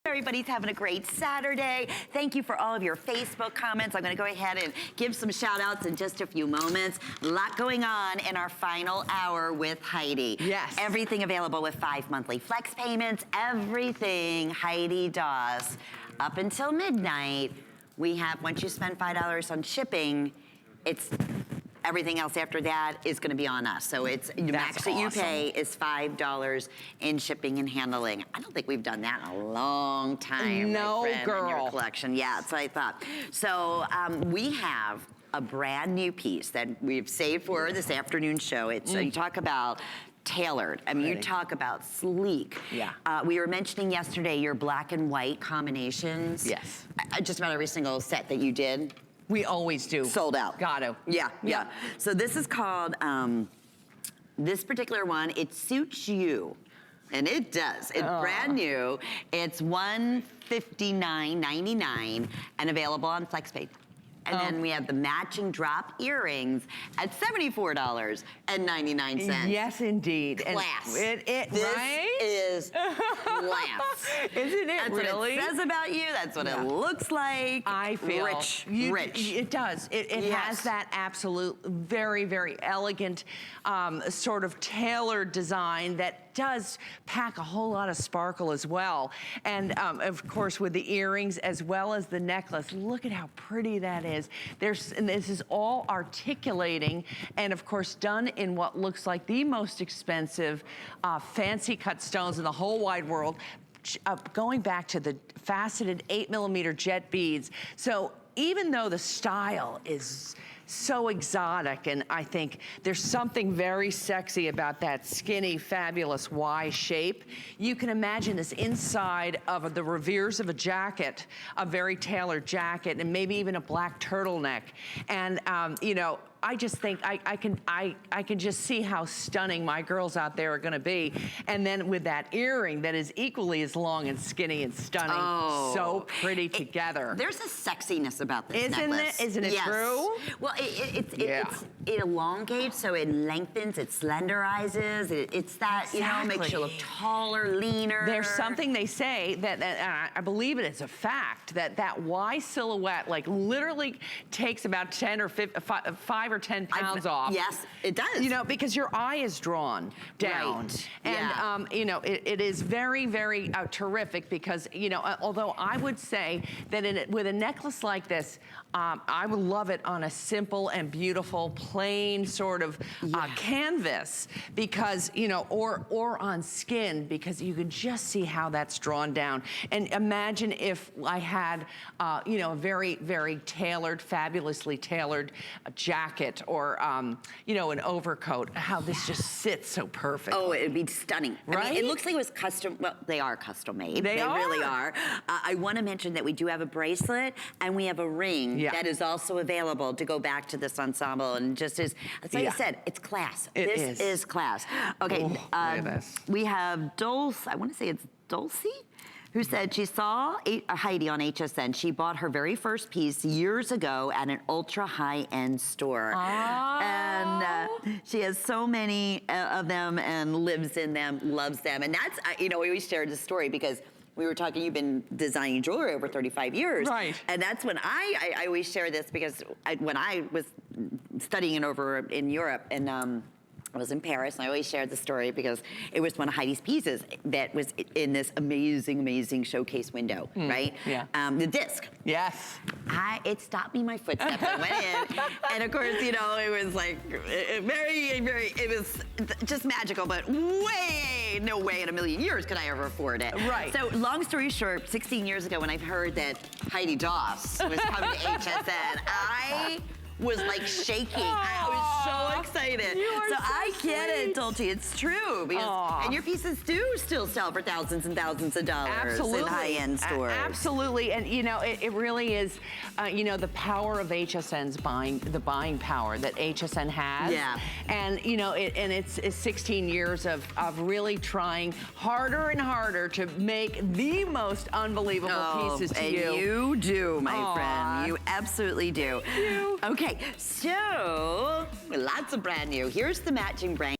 Everybody's having a great Saturday. Thank you for all of your Facebook comments. I'm going to go ahead and give some shout outs in just a few moments. A lot going on in our final hour with Heidi. Yes. Everything available with 5 monthly flex payments. Everything Heidi Daus. Up until midnight, we have, once you spend $5 on shipping, it's everything else after that is going to be on us. So it's the max that you pay is $5 in shipping and handling. I don't think we've done that in a long time. No, my friend, girl. in your collection. Yeah, that's what I thought. So we have a brand new piece that we've saved for this afternoon show. It's you talk about tailored. I mean, you talk about sleek. Yeah. We were mentioning yesterday your black and white combinations. Yes. Just about every single set that you did. We always do. Sold out. Got to. Yeah. So this is called, this particular one, it suits you. And it does. It's brand new. It's $159.99 and available on FlexPay. And then we have the matching drop earrings at $74.99. Yes, indeed. Class. And this right? is class. Isn't it That's really? what it says about you. That's what it looks like. I feel rich. It does. It has that absolute, very, very elegant, sort of tailored design that does pack a whole lot of sparkle as well. And of course, with the earrings as well as the necklace, look at how pretty that is. And this is all articulating and of course done in what looks like the most expensive fancy cut stones in the whole wide world. Going back to the faceted 8mm jet beads. So even though the style is so exotic, and I think there's something very sexy about that skinny, fabulous Y shape. You can imagine this inside of the revers of a jacket, a very tailored jacket, and maybe even a black turtleneck. And you know, I just think I can just see how stunning my girls out there are going to be. And then with that earring that is equally as long and skinny and stunning, so pretty together. There's a sexiness about this necklace. Isn't it true? Well, it elongates, so it lengthens, it slenderizes. It's that, you know, makes you look taller, leaner. There's something they say that I believe it is a fact that Y silhouette like literally takes about 10 or 5 or 10 pounds off. Yes, it does. You know, because your eye is drawn down. Right. And, you know, it is very, very terrific because, you know, although I would say that with a necklace like this, I would love it on a simple and beautiful, plain sort of canvas because, you know, or on skin because you can just see how that's drawn down. And imagine if I had, you know, a very, very tailored, fabulously tailored jacket or, you know, an overcoat, how this just sits so perfect. Oh, it'd be stunning. Right? I mean, it looks like it was custom, well, they are custom made. They really are. I want to mention that we do have a bracelet and we have a ring that is also available to go back to this ensemble and just is, that's like I said, it's class. This is class. Okay, look at this. We have Dulce, I want to say it's Dulcie, who said she saw Heidi on HSN. She bought her very first piece years ago at an ultra high-end store. And she has so many of them and lives in them, loves them. And that's, you know, we always shared this story because we were talking, you've been designing jewelry over 35 years. Right. And that's when I always share this because when I was studying over in Europe and I was in Paris, and I always shared the story because it was one of Heidi's pieces that was in this amazing, amazing showcase window, right? Yeah. The disc. Yes. It stopped me in my footsteps. I went in, and of course, you know, it was like it was just magical, but no way in a million years could I ever afford it. Right. So long story short, 16 years ago when I heard that Heidi Daus was coming to HSN, I was like shaking. I was so excited. So I get it, Dolce. It's true. Because, and your pieces do still sell for thousands and thousands of dollars in high-end stores. Absolutely. And, you know, it really is, you know, the power of HSN's the buying power that HSN has. Yeah. And, you know, it's 16 years of really trying harder and harder to make the most unbelievable pieces to you. And you do, my friend. You absolutely do. Thank you. Okay, so lots of brand new. Here's the matching brand.